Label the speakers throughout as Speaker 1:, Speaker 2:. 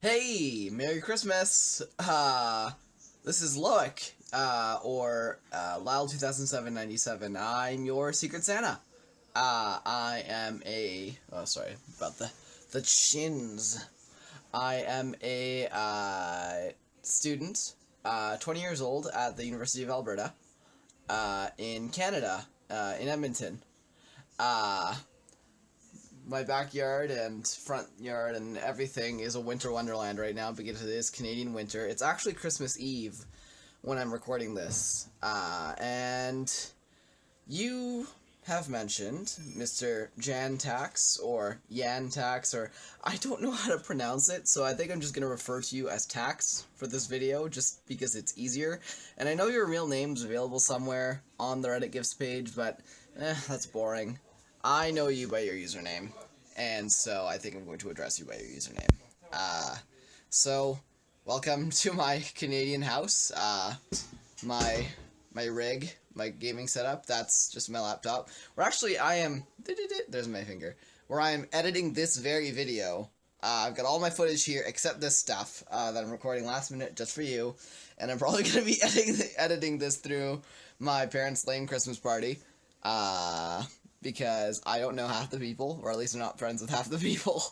Speaker 1: Hey, Merry Christmas! This is Loic, or Lyle 2007-97. I'm your Secret Santa. I am a... Oh, sorry about the chins. I am a, student, 20 years old at the University of Alberta, in Canada, in Edmonton. My backyard and front yard and everything is a winter wonderland right now because it is Canadian winter. It's actually Christmas Eve when I'm recording this. And you have mentioned Mr. Jan Tax or Yan Tax, or I don't know how to pronounce it, so I think I'm just going to refer to you as Tax for this video just because it's easier. And I know your real name's available somewhere on the RedditGifts page, but that's boring. I know you by your username, and so I think I'm going to address you by your username. So, welcome to my Canadian house. My rig, my gaming setup, that's just my laptop. Where actually there's my finger. Where I am editing this very video. I've got all my footage here except this stuff that I'm recording last minute just for you, and I'm probably going to be editing this through my parents' lame Christmas party. Because I don't know half the people, or at least I'm not friends with half the people.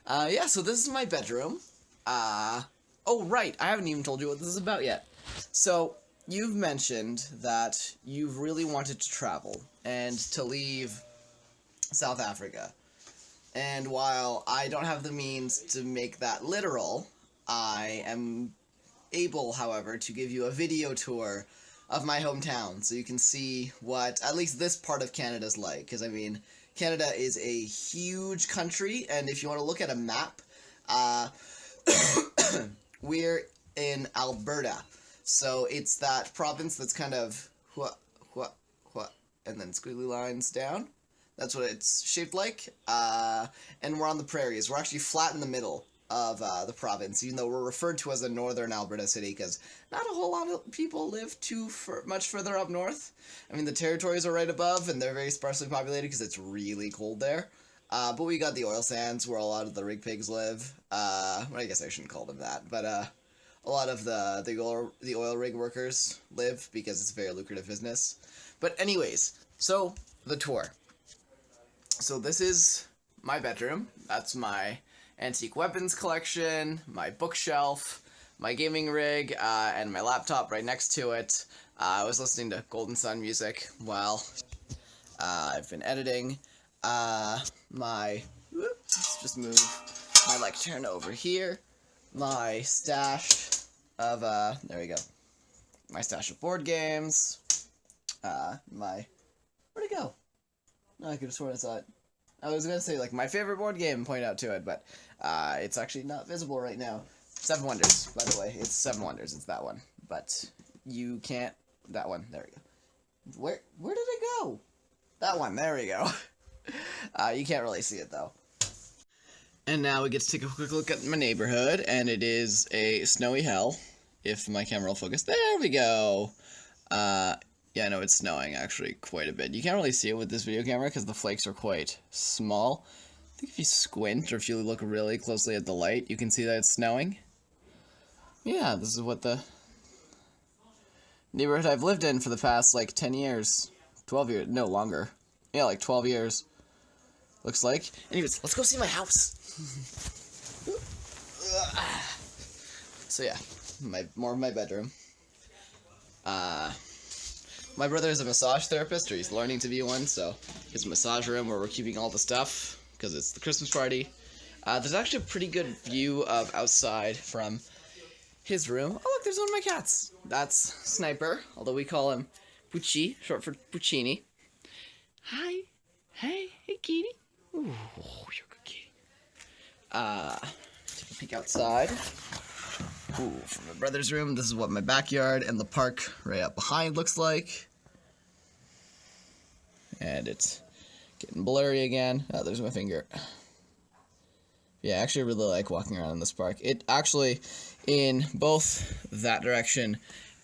Speaker 1: Yeah, so this is my bedroom. Oh, right, I haven't even told you what this is about yet. So, you've mentioned that you've really wanted to travel, and to leave South Africa. And while I don't have the means to make that literal, I am able, however, to give you a video tour of my hometown, so you can see what at least this part of Canada's like, because I mean, Canada is a huge country, and if you want to look at a map, we're in Alberta, so it's that province that's kind of and then squiggly lines down. That's what it's shaped like, and we're on the prairies. We're actually flat in the middle of the province, even though we're referred to as a northern Alberta city, because not a whole lot of people live much further up north. I mean, the territories are right above, and they're very sparsely populated because it's really cold there. But we got the oil sands, where a lot of the rig pigs live. Well, I guess I shouldn't call them that, but a lot of the oil rig workers live, because it's a very lucrative business. But anyways, so, the tour. So this is my bedroom. That's my antique weapons collection, my bookshelf, my gaming rig, and my laptop right next to it. I was listening to Golden Sun music while I've been editing. Let's just move my lectern over here. My stash of, there we go. My stash of board games. Where'd it go? No, I could have sworn I saw it. I was going to say, like, my favorite board game and point out to it, but it's actually not visible right now. Seven Wonders, by the way. It's Seven Wonders. It's that one. But you can't... That one. There we go. Where did it go? That one. There we go. You can't really see it, though. And now we get to take a quick look at my neighborhood, and it is a snowy hell, if my camera will focus. There we go. Yeah, no, it's snowing, actually, quite a bit. You can't really see it with this video camera because the flakes are quite small. I think if you squint, or if you look really closely at the light, you can see that it's snowing. Yeah, this is what the neighborhood I've lived in for the past, like, 10 years. 12 years. No, longer. Yeah, like, 12 years. Looks like. Anyways, let's go see my house. So, yeah, more of my bedroom. My brother is a massage therapist, or he's learning to be one, so his massage room where we're keeping all the stuff, because it's the Christmas party. There's actually a pretty good view of outside from his room. Oh, look, there's one of my cats. That's Sniper, although we call him Pucci, short for Puccini. Hi. Hey kitty. Ooh, you're a good kitty. Take a peek outside. Ooh, from my brother's room, this is what my backyard and the park right up behind looks like. And it's getting blurry again. Oh, there's my finger. Yeah, I actually really like walking around in this park. It actually, in both that direction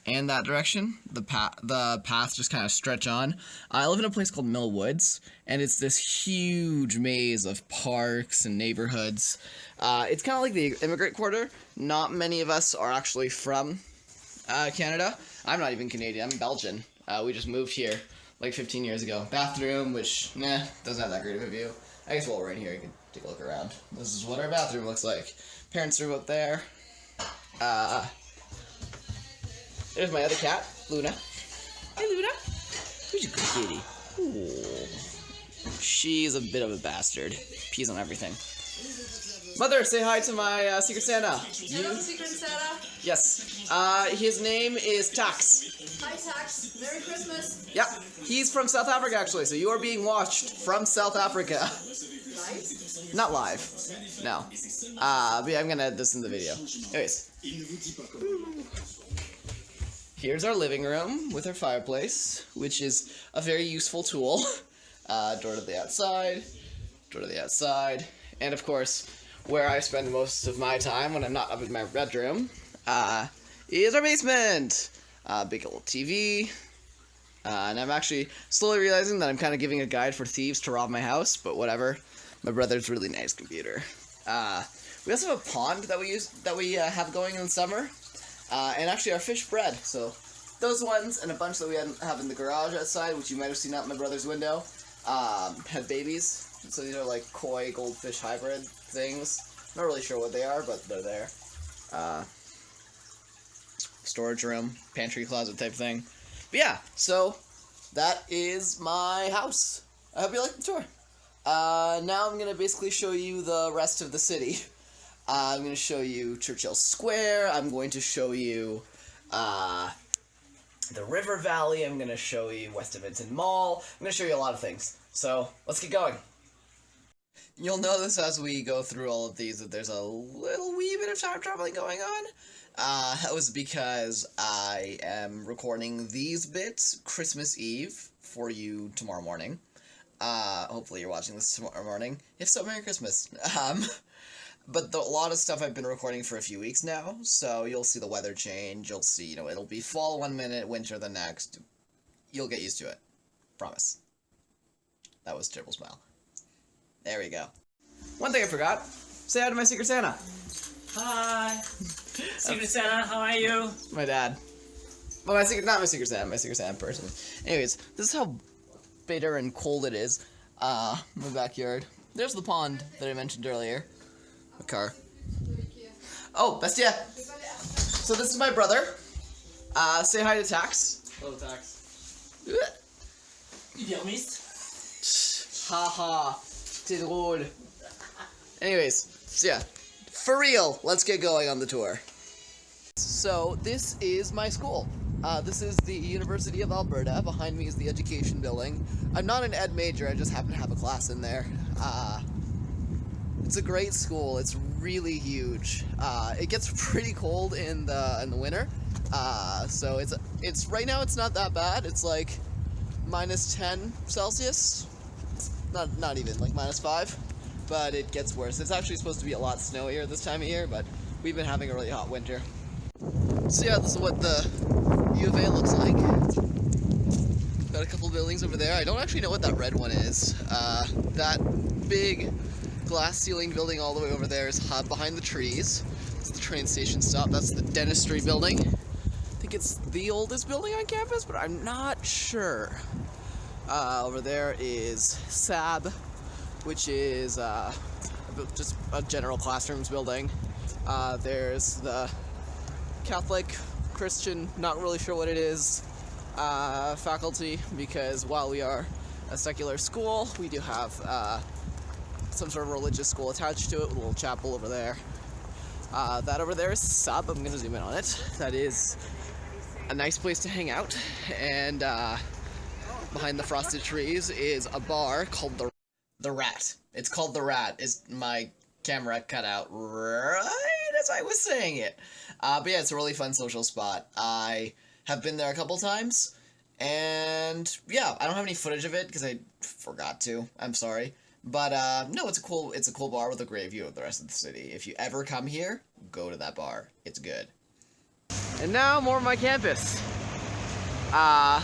Speaker 1: and that direction. The paths just kind of stretch on. I live in a place called Mill Woods, and it's this huge maze of parks and neighborhoods. It's kind of like the immigrant quarter. Not many of us are actually from Canada. I'm not even Canadian. I'm Belgian. We just moved here like 15 years ago. Bathroom, which, doesn't have that great of a view. I guess while we're in here, you can take a look around. This is what our bathroom looks like. Parents' room up there. There's my other cat, Luna. Hi, Luna. Who's your good kitty? Ooh. She's a bit of a bastard. Pees on everything. Mother, say hi to my Secret Santa.
Speaker 2: Hello, Secret Santa.
Speaker 1: Yes. His name is Tax.
Speaker 2: Hi, Tax. Merry Christmas.
Speaker 1: Yep. He's from South Africa, actually, so you are being watched from South Africa.
Speaker 2: Live?
Speaker 1: Not live. No. But yeah, I'm gonna add this in the video. Anyways. Here's our living room with our fireplace, which is a very useful tool. Door to the outside, and of course, where I spend most of my time when I'm not up in my bedroom, is our basement. Big old TV, and I'm actually slowly realizing that I'm kind of giving a guide for thieves to rob my house, but whatever. My brother's really nice computer. We also have a pond that we have going in the summer. And actually our fish bred, so those ones and a bunch that we have in the garage outside, which you might have seen out my brother's window, have babies. So these are like koi goldfish hybrid things. Not really sure what they are, but they're there. Storage room, pantry closet type thing. But yeah, so that is my house. I hope you like the tour. Now I'm going to basically show you the rest of the city. I'm going to show you Churchill Square. I'm going to show you the River Valley. I'm going to show you West Edmonton Mall. I'm going to show you a lot of things. So let's get going. You'll notice as we go through all of these that there's a little wee bit of time traveling going on. That was because I am recording these bits Christmas Eve for you tomorrow morning. Hopefully you're watching this tomorrow morning. If so, Merry Christmas. But a lot of stuff I've been recording for a few weeks now, so you'll see the weather change, you'll see, it'll be fall one minute, winter the next. You'll get used to it. Promise. That was a terrible smile. There we go. One thing I forgot. Say hi to my Secret Santa.
Speaker 3: Hi. Secret Santa, how are you?
Speaker 1: My dad. Well, not my Secret Santa person. Anyways, this is how bitter and cold it is. My backyard. There's the pond that I mentioned earlier. A car. Oh, bestia. So this is my brother. Say hi to Tax.
Speaker 3: Hello, Tax.
Speaker 1: Haha. C'est drôle. Anyways, so yeah. For real, let's get going on the tour. So this is my school. This is the University of Alberta. Behind me is the education building. I'm not an ed major, I just happen to have a class in there. It's a great school. It's really huge. It gets pretty cold in the winter. So it's right now it's not that bad. It's like -10 Celsius. Not even, like -5. But it gets worse. It's actually supposed to be a lot snowier this time of year, but we've been having a really hot winter. So yeah, this is what the U of A looks like. Got a couple buildings over there. I don't actually know what that red one is. That big glass ceiling building all the way over there is behind the trees. It's the train station stop. That's the dentistry building. I think it's the oldest building on campus, but I'm not sure. Over there is SAB, which is just a general classrooms building. There's the Catholic, Christian, not really sure what it is, faculty, because while we are a secular school, we do have some sort of religious school attached to it, with a little chapel over there. That over there is SUB. I'm going to zoom in on it. That is a nice place to hang out, and behind the frosted trees is a bar called the Rat. It's called the Rat. Is my camera cut out right as I was saying it? But yeah, it's a really fun social spot. I have been there a couple times, and yeah, I don't have any footage of it because I forgot to. I'm sorry. But no, it's a cool bar with a great view of the rest of the city. If you ever come here, go to that bar. It's good.
Speaker 4: And now more of my campus.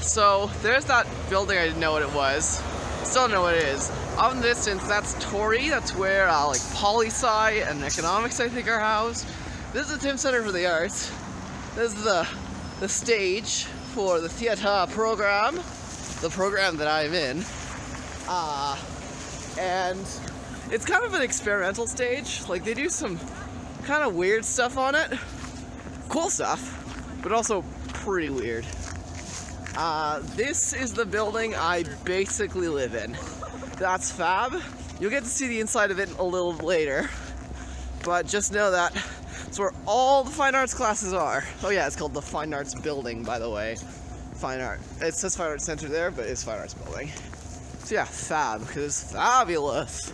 Speaker 4: So there's that building, I didn't know what it was. Still don't know what it is. Off in the distance, that's Tory. That's where like poli-sci and economics, I think, are housed. This is the Tim Center for the Arts. This is the stage for the theater program, the program that I'm in. And it's kind of an experimental stage. Like, they do some kind of weird stuff on it. Cool stuff, but also pretty weird. This is the building I basically live in. That's fab. You'll get to see the inside of it a little later, but just know that it's where all the fine arts classes are. Oh yeah, it's called the Fine Arts Building, by the way. Fine Art. It says Fine Arts Center there, but it's Fine Arts Building. So yeah, fab, because it's fabulous.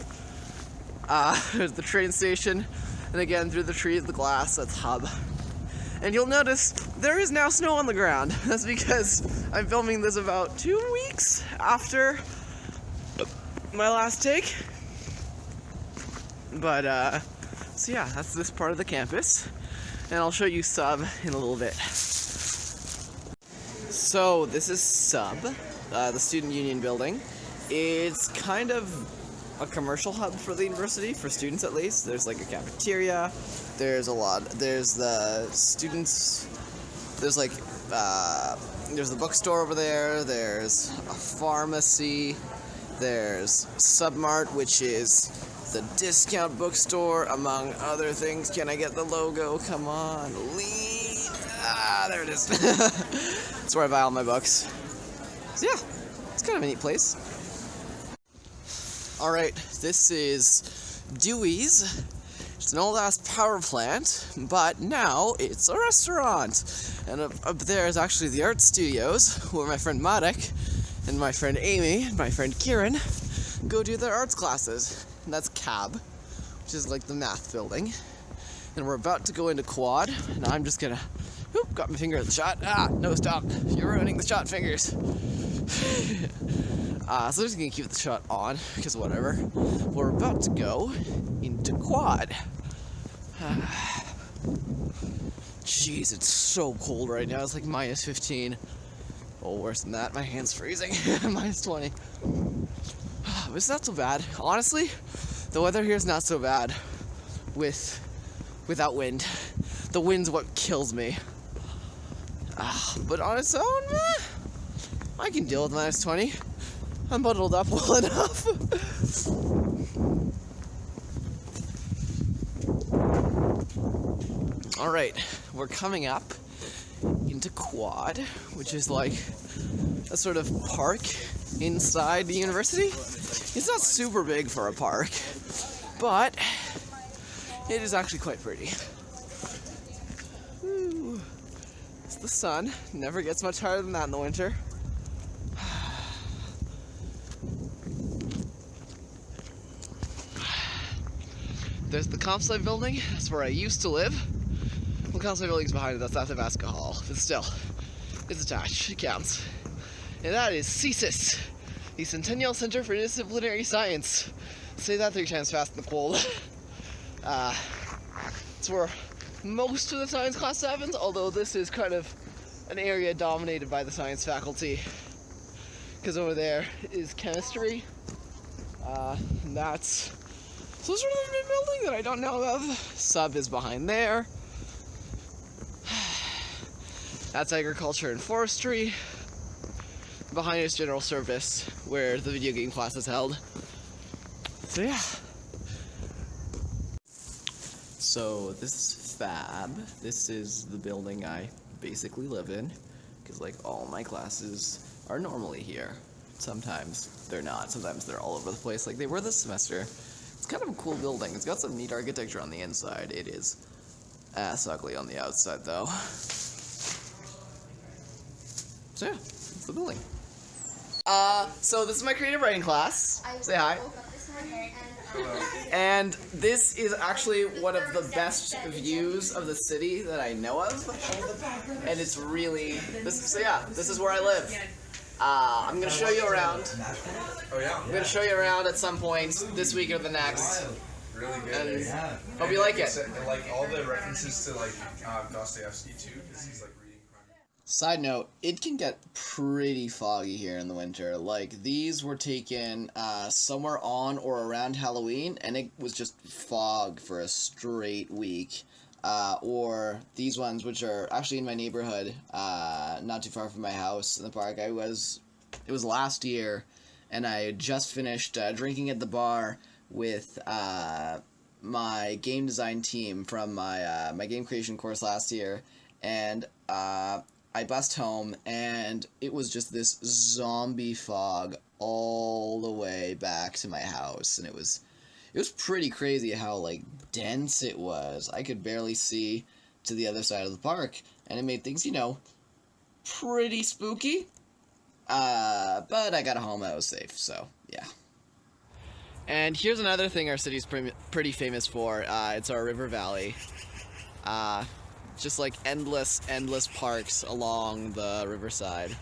Speaker 4: There's the train station, and again, through the trees, the glass, that's Hub. And you'll notice there is now snow on the ground. That's because I'm filming this about 2 weeks after my last take. But, so yeah, that's this part of the campus. And I'll show you Sub in a little bit. So, this is Sub, the student union building. It's kind of a commercial hub for the university, for students at least. There's like a cafeteria, there's the students, there's like, there's the bookstore over there, there's a pharmacy, there's Submart, which is the discount bookstore, among other things. Can I get the logo? Come on, lead. There it is. That's where I buy all my books. So yeah, it's kind of a neat place. Alright, this is Dewey's. It's an old-ass power plant, but now it's a restaurant. And up there is actually the art studios, where my friend Marek and my friend Amy and my friend Kieran go do their arts classes. And that's CAB, which is like the math building. And we're about to go into quad, and I'm just gonna... Oop, got my finger at the shot. No, stop. You're ruining the shot fingers. So I'm just gonna keep the shot on, because whatever. We're about to go into quad. Jeez, it's so cold right now. It's like minus 15. Oh, worse than that. My hand's freezing. Minus 20. But it's not so bad. Honestly, the weather here is not so bad without wind. The wind's what kills me. But on its own, I can deal with minus 20. I'm bundled up well enough. Alright, we're coming up into quad, which is like a sort of park inside the university. It's not super big for a park, but it is actually quite pretty. Woo. It's the sun. Never gets much hotter than that in the winter. There's the ComSci building. That's where I used to live. Well, ComSci building's behind it. That's after Vasca Hall. But still, it's attached. It counts. And that is CSIS, the Centennial Center for Disciplinary Science. Say that 3 times fast in the cold. It's where most of the science class happens, although this is kind of an area dominated by the science faculty. Because over there is chemistry. And that's some sort of a building that I don't know of. Sub is behind there. That's agriculture and forestry. Behind is general service, where the video game class is held. So yeah. So this is fab. This is the building I basically live in, because like all my classes are normally here. Sometimes they're not. Sometimes they're all over the place, like they were this semester. It's kind of a cool building. It's got some neat architecture on the inside. It is ass ugly on the outside, though. So yeah, it's the building. So this is my creative writing class. Say hi. And this is actually one of the best views of the city that I know of. And it's really, this is where I live. I'm gonna show you around. I'm gonna show you around at some point this week or the next.
Speaker 5: really good.
Speaker 4: Yeah. Hope you like it.
Speaker 5: And like all the references to like Dostoevsky too, because he's like reading crime.
Speaker 1: Side note, it can get pretty foggy here in the winter. Like, these were taken somewhere on or around Halloween, and it was just fog for a straight week. Or these ones, which are actually in my neighborhood, not too far from my house in the park. It was last year, and I had just finished drinking at the bar with my game design team from my game creation course last year, and I bussed home, and it was just this zombie fog all the way back to my house, and it was pretty crazy how, like, dense it was. I could barely see to the other side of the park, and it made things, pretty spooky. But I got home, I was safe, so, yeah.
Speaker 4: And here's another thing our city's pretty famous for. It's our river valley. Just like endless parks along the riverside.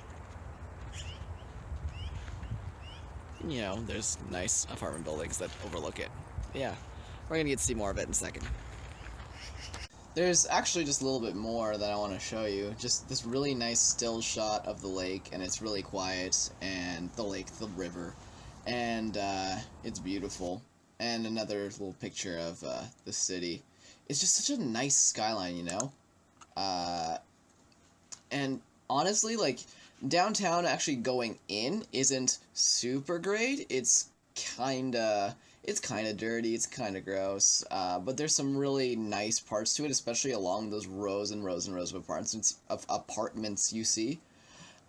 Speaker 4: There's nice apartment buildings that overlook it. Yeah, we're gonna get to see more of it in a second.
Speaker 1: There's actually just a little bit more that I want to show you. Just this really nice still shot of the lake, and it's really quiet, and the river, and it's beautiful. And another little picture of the city. It's just such a nice skyline, and honestly, like, downtown actually going in isn't super great. It's kinda dirty, it's kinda gross, but there's some really nice parts to it, especially along those rows and rows and rows of apartments you see.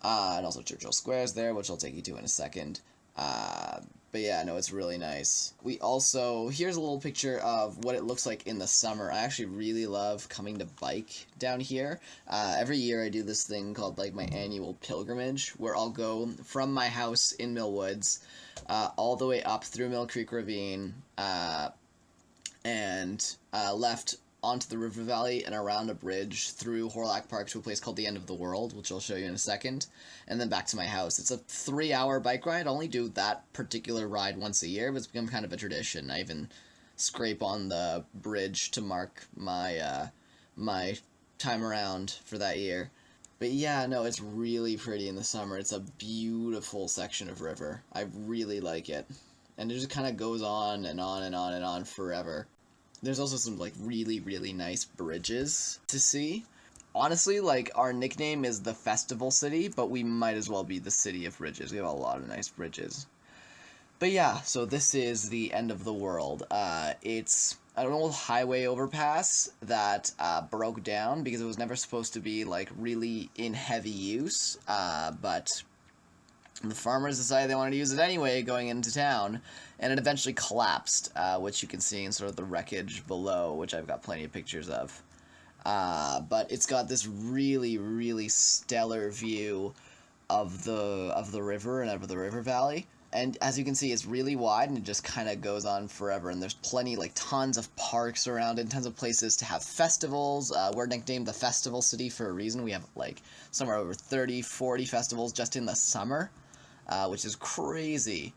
Speaker 1: And also Churchill Square's there, which I'll take you to in a second. But yeah, no, it's really nice. Here's a little picture of what it looks like in the summer. I actually really love coming to bike down here. Every year I do this thing called, like, my annual pilgrimage, where I'll go from my house in Mill Woods, all the way up through Mill Creek Ravine, and left onto the river valley and around a bridge through Horlock Park to a place called the End of the World, which I'll show you in a second, and then back to my house. It's a 3-hour bike ride. I only do that particular ride once a year, but it's become kind of a tradition. I even scrape on the bridge to mark my my time around for that year. But yeah, no, it's really pretty in the summer. It's a beautiful section of river. I really like it. And it just kind of goes on and on and on and on forever. There's also some, like, really, really nice bridges to see. Honestly, like, our nickname is the Festival City, but we might as well be the City of Bridges. We have a lot of nice bridges. But yeah, so this is the End of the World. It's an old highway overpass that broke down because it was never supposed to be, like, really in heavy use, but the farmers decided they wanted to use it anyway going into town, and it eventually collapsed, which you can see in sort of the wreckage below, which I've got plenty of pictures of. But it's got this really, really stellar view of the river and of the river valley. And as you can see, it's really wide, and it just kind of goes on forever. And there's plenty, like, tons of parks around it, tons of places to have festivals. We're nicknamed the Festival City for a reason. We have, like, somewhere over 30, 40 festivals just in the summer, which is crazy.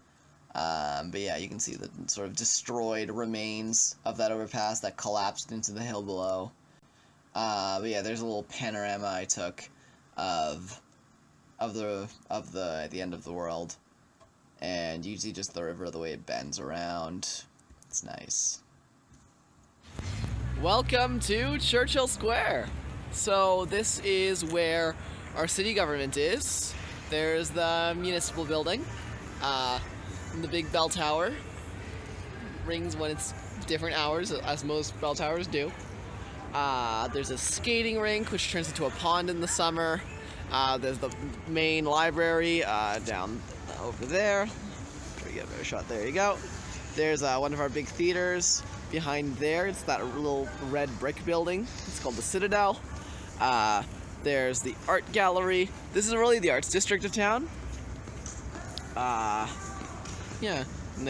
Speaker 1: But yeah, you can see the sort of destroyed remains of that overpass that collapsed into the hill below. But yeah, there's a little panorama I took of the End of the World, and you see just the river, the way it bends around. It's nice.
Speaker 4: Welcome to Churchill Square. So this is where our city government is. There's the municipal building. And the big bell tower rings when it's different hours, as most bell towers do. There's a skating rink, which turns into a pond in the summer. There's the main library down over there. Try to get a better shot. There you go. There's one of our big theaters behind there. It's that little red brick building. It's called the Citadel. There's the art gallery. This is really the arts district of town. Yeah, and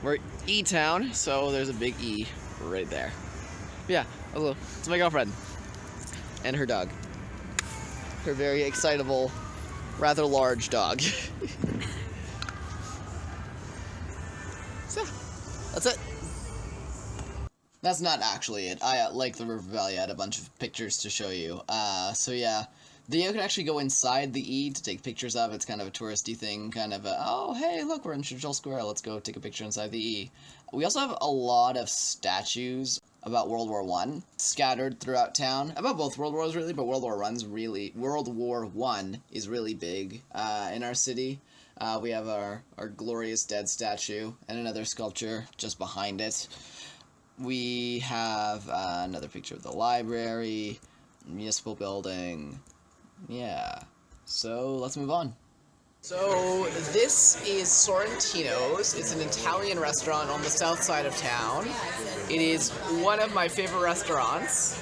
Speaker 4: we're E-Town, so there's a big E right there. But yeah, hello, it's my girlfriend and her dog. Her very excitable, rather large dog. So, that's it.
Speaker 1: That's not actually it. I like the River Valley. I had a bunch of pictures to show you. So yeah, you can actually go inside the E to take pictures of. It's kind of a touristy thing, kind of a, oh hey look, we're in Churchill Square, let's go take a picture inside the E. We also have a lot of statues about World War I scattered throughout town. About both World Wars really, but World War I is really big in our city. We have our glorious dead statue and another sculpture just behind it. We have another picture of the library, municipal building. Yeah. So let's move on.
Speaker 4: So this is Sorrentino's. It's an Italian restaurant on the south side of town. It is one of my favorite restaurants,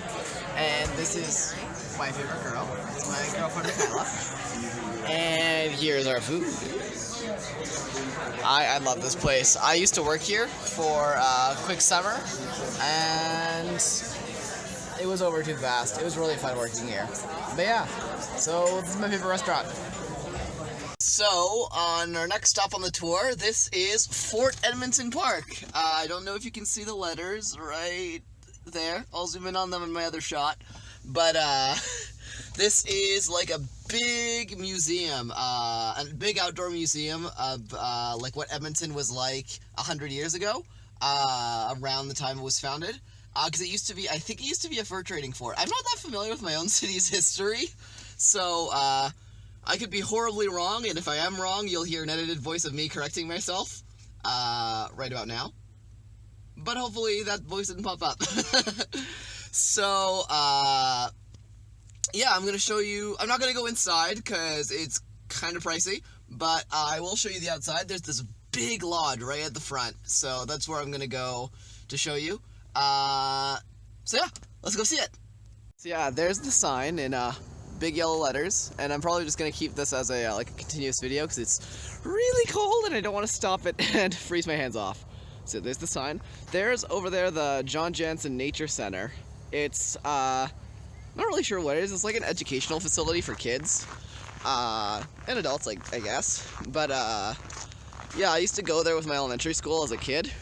Speaker 4: and this is my favorite girl. It's my girlfriend Michaela. And here's our food. I love this place. I used to work here for a quick summer, and it was over too fast. It was really fun working here. But yeah, so this is my favorite restaurant. So, on our next stop on the tour, this is Fort Edmonton Park. I don't know if you can see the letters right there. I'll zoom in on them in my other shot. But, this is like a big museum, a big outdoor museum of, like what Edmonton was like 100 years ago, around the time it was founded. Because it used to be, I think it used to be a fur trading fort. I'm not that familiar with my own city's history, so, I could be horribly wrong, and if I am wrong, you'll hear an edited voice of me correcting myself, right about now. But hopefully that voice didn't pop up. So, yeah, I'm gonna show you, I'm not gonna go inside, because it's kind of pricey, but I will show you the outside. There's this big lodge right at the front, so that's where I'm gonna go to show you. So yeah, let's go see it. So yeah, there's the sign in, big yellow letters, and I'm probably just gonna keep this as a like a continuous video because it's really cold and I don't want to stop it and freeze my hands off. So there's the sign. There's over there the John Jansen Nature Center. It's not really sure what it is. It's like an educational facility for kids and adults, like I guess. But yeah, I used to go there with my elementary school as a kid.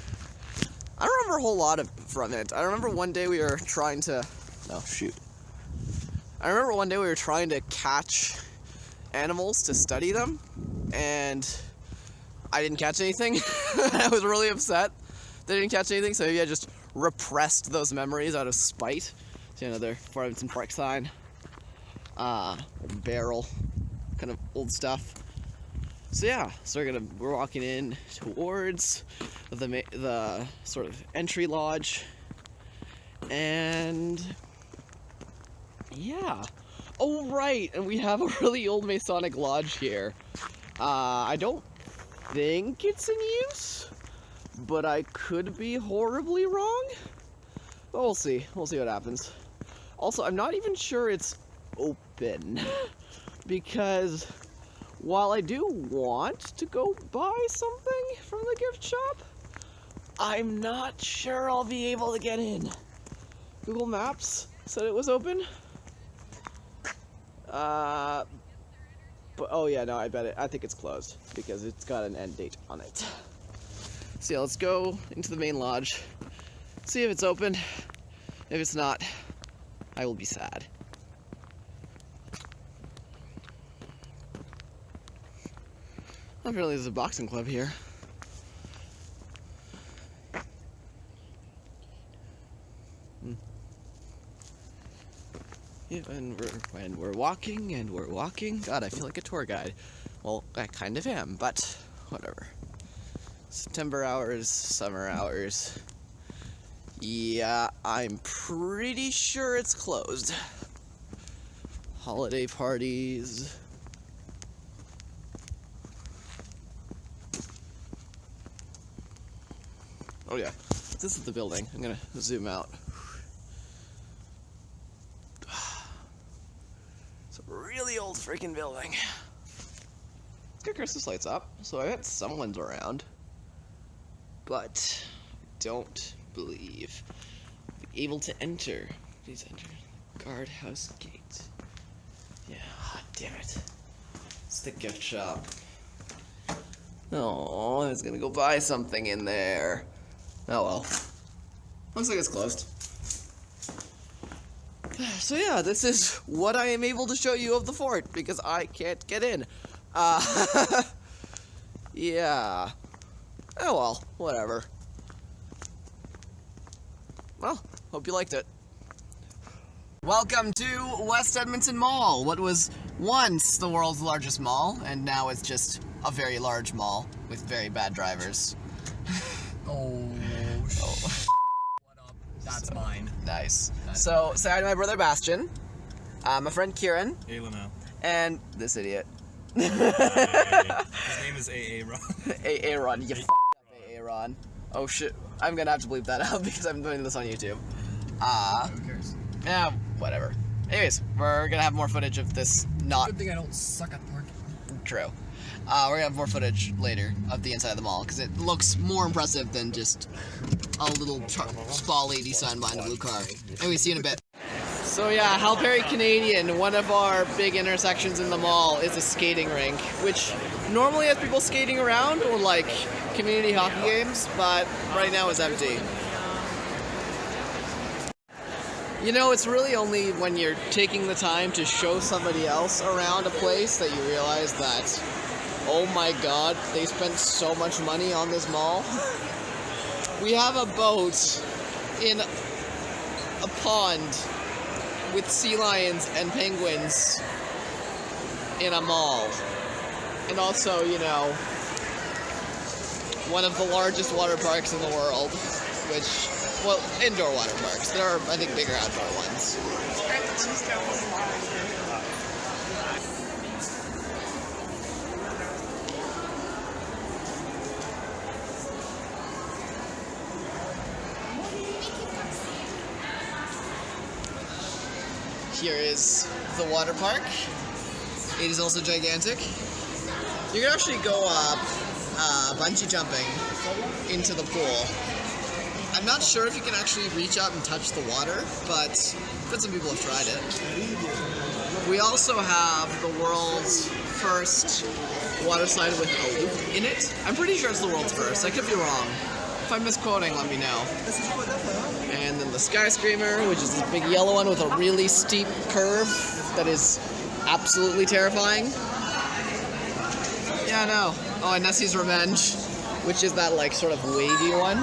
Speaker 4: I don't remember a whole lot from it. I remember one day we were trying to I remember one day we were trying to catch animals to study them, and I didn't catch anything. I was really upset that I didn't catch anything, so maybe I just repressed those memories out of spite. See another Fort Edmonton Park sign. Barrel, kind of old stuff. So yeah, so we're walking in towards the sort of entry lodge, and yeah. Oh, right, and we have a really old Masonic lodge here. I don't think it's in use, but I could be horribly wrong. But we'll see. We'll see what happens. Also, I'm not even sure it's open, because while I do want to go buy something from the gift shop, I'm not sure I'll be able to get in. Google Maps said it was open. But oh yeah, no, I think it's closed because it's got an end date on it. So yeah, let's go into the main lodge, see if it's open. If it's not, I will be sad. Apparently there's a boxing club here. Yeah, when we're walking, God, I feel like a tour guide. Well, I kind of am, but whatever. September hours, summer hours. Yeah, I'm pretty sure it's closed. Holiday parties. Oh yeah, this is the building. I'm gonna zoom out. Really old freaking building. Let's get Christmas lights up, so I bet someone's around. But don't believe able to enter. Please enter guardhouse gate. Yeah, damn it. It's the gift shop. Oh, I was gonna go buy something in there. Oh well. Looks like it's closed. So yeah, this is what I am able to show you of the fort, because I can't get in. Yeah. Oh well, whatever. Well, hope you liked it. Welcome to West Edmonton Mall, what was once the world's largest mall, and now it's just a very large mall with very bad drivers.
Speaker 6: Oh. What up? That's mine.
Speaker 4: Nice. So, say hi to my brother Bastian, my friend Kieran,
Speaker 6: Hey, Lamau.
Speaker 4: and this idiot.
Speaker 6: His name is AA Ron.
Speaker 4: AA Ron, you f***ed up AA Ron. Oh shit, I'm gonna have to bleep that out because I'm doing this on YouTube.
Speaker 6: Who cares?
Speaker 4: Yeah, whatever. Anyways, we're gonna have more footage of this not
Speaker 6: Good thing I don't suck at parking.
Speaker 4: true. We're gonna have more footage later of the inside of the mall because it looks more impressive than just a little spa lady sign behind a blue car. Anyway, see you in a bit. So yeah, Halberry Canadian, one of our big intersections in the mall is a skating rink, which normally has people skating around or like community hockey games, but right now is empty. You know, it's really only when you're taking the time to show somebody else around a place that you realize that, oh my god, they spent so much money on this mall. We have a boat in a pond with sea lions and penguins in a mall. And also, you know, one of the largest water parks in the world, which, well, indoor water parks. There are, I think, bigger outdoor ones. Here is the water park. It is also gigantic. You can actually go up bungee jumping into the pool. I'm not sure if you can actually reach out and touch the water, but some people have tried it. We also have the world's first water slide with a loop in it. I'm pretty sure it's the world's first. I could be wrong. If I'm misquoting, let me know. And then the Skyscraper, which is this big yellow one with a really steep curve that is absolutely terrifying. Yeah, no. Oh, and Nessie's Revenge, which is that like sort of wavy one,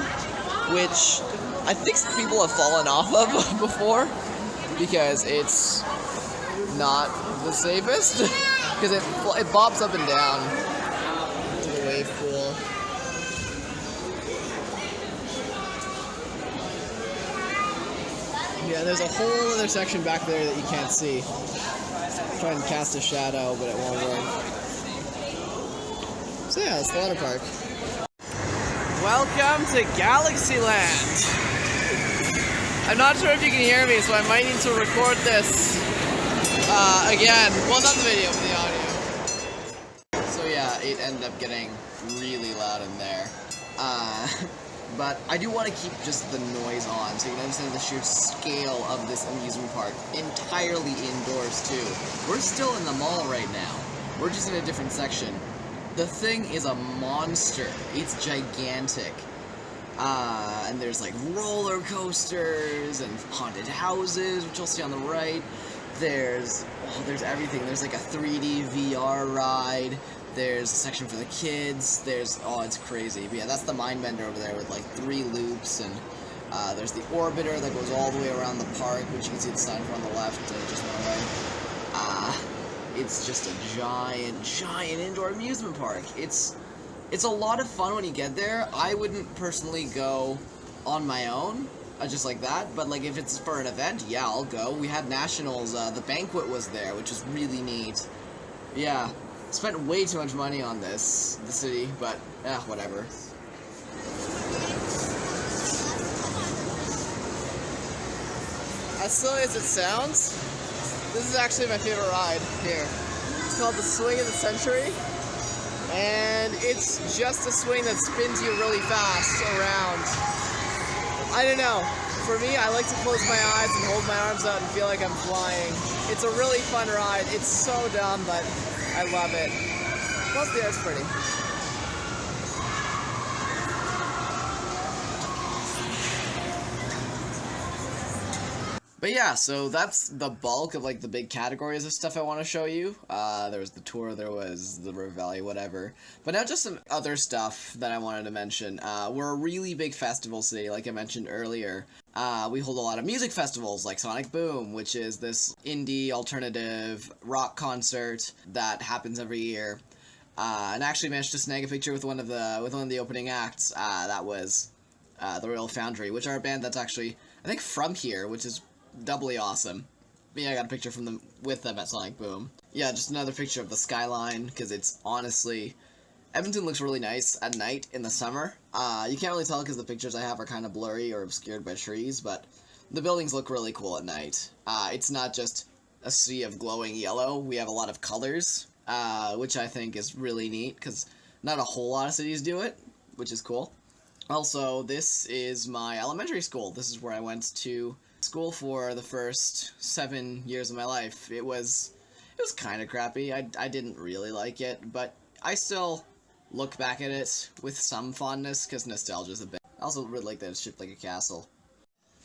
Speaker 4: which I think some people have fallen off of before because it's not the safest because it bobs up and down to the wave pool. Yeah, there's a whole other section back there that you can't see. Try and cast a shadow, but it won't work. So yeah, it's the water park. Welcome to Galaxyland! I'm not sure if you can hear me, so I might need to record this again. Well, not the video, but the audio. So yeah, it ended up getting really loud in there. But I do want to keep just the noise on, so you can understand the sheer scale of this amusement park. Entirely indoors, too. We're still in the mall right now. We're just in a different section. The thing is a monster. It's gigantic. And there's like roller coasters and haunted houses, which you'll see on the right. There's everything. There's like a 3D VR ride. There's a section for the kids. It's crazy. But yeah, that's the Mindbender over there with like 3 loops, and there's the Orbiter that goes all the way around the park, which you can see the sign from on the left, just one way. It's just a giant indoor amusement park. It's a lot of fun when you get there. I wouldn't personally go on my own, just like that, but like if it's for an event, yeah, I'll go. We had Nationals, the banquet was there, which was really neat. Yeah. Spent way too much money on the city, but whatever. As silly as it sounds, this is actually my favorite ride here. It's called the Swing of the Century, and it's just a swing that spins you really fast around. I don't know. For me, I like to close my eyes and hold my arms out and feel like I'm flying. It's a really fun ride. It's so dumb, but I love it. Plus the air's pretty. But yeah, so that's the bulk of like the big categories of stuff I want to show you. There was the tour, there was the River Valley, whatever. But now just some other stuff that I wanted to mention. We're a really big festival city, like I mentioned earlier. We hold a lot of music festivals like Sonic Boom, which is this indie alternative rock concert that happens every year. And I actually managed to snag a picture with one of the opening acts. That was the Royal Foundry, which are a band that's actually, I think, from here, which is doubly awesome. But yeah, I got a picture with them at Sonic Boom. Yeah, just another picture of the skyline, because it's honestly, Edmonton looks really nice at night in the summer. You can't really tell because the pictures I have are kind of blurry or obscured by trees, but the buildings look really cool at night. It's not just a sea of glowing yellow. We have a lot of colors, which I think is really neat, because not a whole lot of cities do it, which is cool. Also, this is my elementary school. This is where I went to school for the first 7 years of my life. It was kind of crappy. I didn't really like it, but I still look back at it with some fondness, because nostalgia's a bit. I also really like that it's shaped like a castle.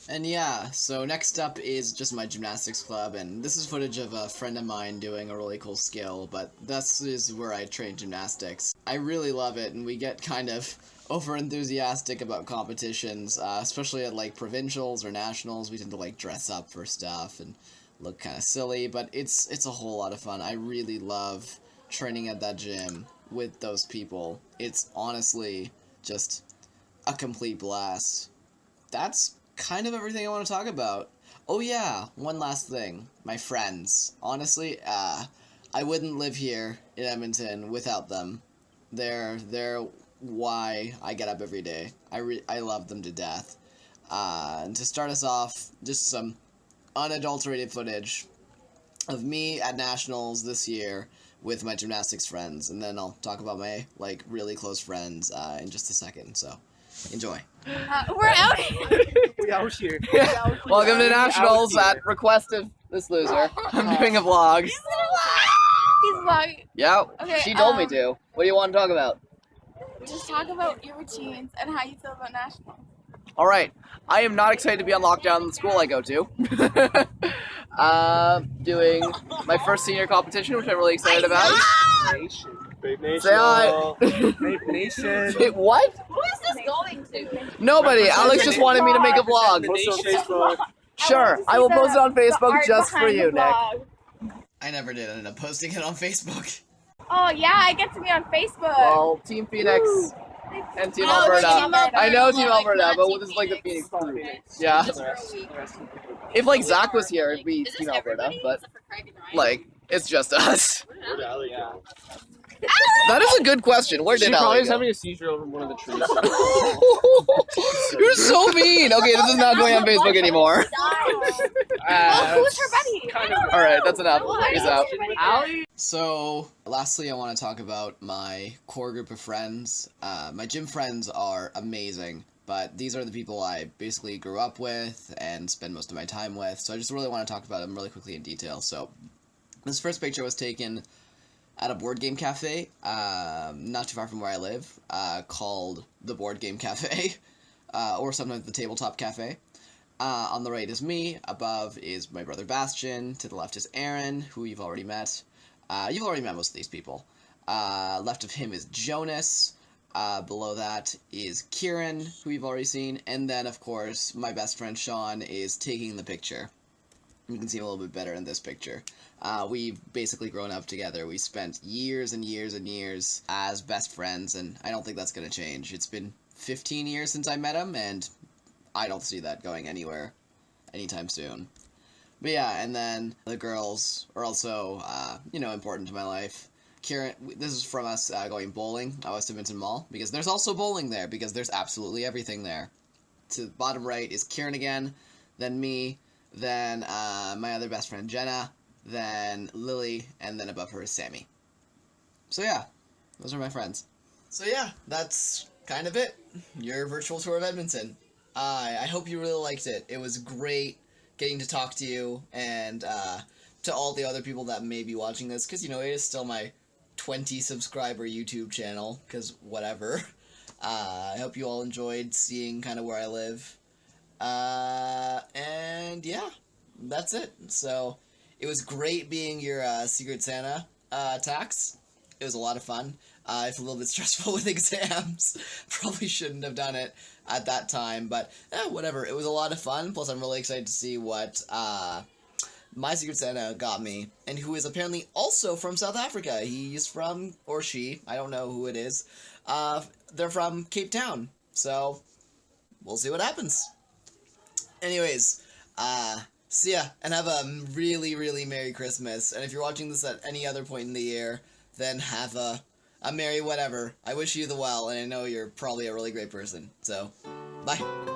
Speaker 4: And yeah, so next up is just my gymnastics club, and this is footage of a friend of mine doing a really cool skill, but this is where I train gymnastics. I really love it, and we get kind of over-enthusiastic about competitions, especially at like provincials or nationals. We tend to like dress up for stuff and look kind of silly, but it's a whole lot of fun. I really love training at that gym with those people. It's honestly just a complete blast. That's kind of everything I want to talk about. Oh yeah, one last thing. My friends. Honestly, I wouldn't live here in Edmonton without them. They're why I get up every day. I love them to death. And to start us off, just some unadulterated footage of me at nationals this year with my gymnastics friends, and then I'll talk about my like really close friends in just a second. So enjoy.
Speaker 2: We're out here.
Speaker 6: We out here.
Speaker 4: Welcome to nationals at request of this loser. I'm doing a vlog.
Speaker 2: He's vlogging.
Speaker 4: Yep.
Speaker 2: Okay,
Speaker 4: She told me to. What do you want to talk about?
Speaker 2: Just talk about your routines and how you feel about nationals.
Speaker 4: All right. I am not excited to be on lockdown in the school I go to. Doing my first senior competition, which I'm really excited about.
Speaker 6: Babe Nation.
Speaker 4: Say hi.
Speaker 6: Babe Nation.
Speaker 4: Wait, what?
Speaker 2: Who is this going to?
Speaker 4: Nobody. Alex just wanted me to make a vlog.
Speaker 6: Post on Facebook.
Speaker 4: Sure, I will post it on Facebook just for you, Nick.
Speaker 1: I never did end up posting it on Facebook.
Speaker 2: Oh yeah, I get to be on Facebook.
Speaker 4: Well, Team Phoenix and Team Alberta. I know Team Alberta, but this is like the Phoenix crew. Yeah. If like Zach was here, it'd be Team Alberta, but like it's just us. That is a good question. Where did
Speaker 6: She probably
Speaker 4: Allie
Speaker 6: is
Speaker 4: go?
Speaker 6: having a seizure over one of the trees.
Speaker 4: You're so mean. Okay, this is not going on Facebook anymore.
Speaker 2: Who's her buddy?
Speaker 6: Kind of.
Speaker 4: All right, that's enough. Peace out.
Speaker 6: Allie?
Speaker 4: So, lastly, I want to talk about my core group of friends. My gym friends are amazing, but these are the people I basically grew up with and spend most of my time with, so I just really want to talk about them really quickly in detail. So, this first picture was taken at a board game cafe, not too far from where I live, called the Board Game Cafe, or sometimes the Tabletop Cafe. On the right is me, above is my brother Bastian, to the left is Aaron, who you've already met. You've already met most of these people. Left of him is Jonas, below that is Kieran, who you've already seen, and then, of course, my best friend Sean is taking the picture. You can see him a little bit better in this picture. We've basically grown up together. We spent years and years and years as best friends, and I don't think that's going to change. It's been 15 years since I met him, and I don't see that going anywhere anytime soon. But yeah, and then the girls are also, important to my life. Kieran, this is from us going bowling at West Edmonton Mall, because there's also bowling there, because there's absolutely everything there. To the bottom right is Kieran again, then me, then my other best friend Jenna, then Lily, and then above her is Sammy. So yeah, those are my friends. So yeah, that's kind of it. Your virtual tour of Edmonton. I hope you really liked it. It was great getting to talk to you, and to all the other people that may be watching this, because, it is still my 20 subscriber YouTube channel, because whatever. I hope you all enjoyed seeing kind of where I live. And yeah,
Speaker 1: that's it. So it was great being your Secret Santa tax. It was a lot of fun. It's a little bit stressful with exams. Probably shouldn't have done it at that time, but whatever. It was a lot of fun. Plus, I'm really excited to see what my Secret Santa got me, and who is apparently also from South Africa. He's from, or she, I don't know who it is. They're from Cape Town, so we'll see what happens. Anyways, see ya, and have a really, really Merry Christmas. And if you're watching this at any other point in the year, then have a Merry whatever. I wish you the well, and I know you're probably a really great person. So, bye.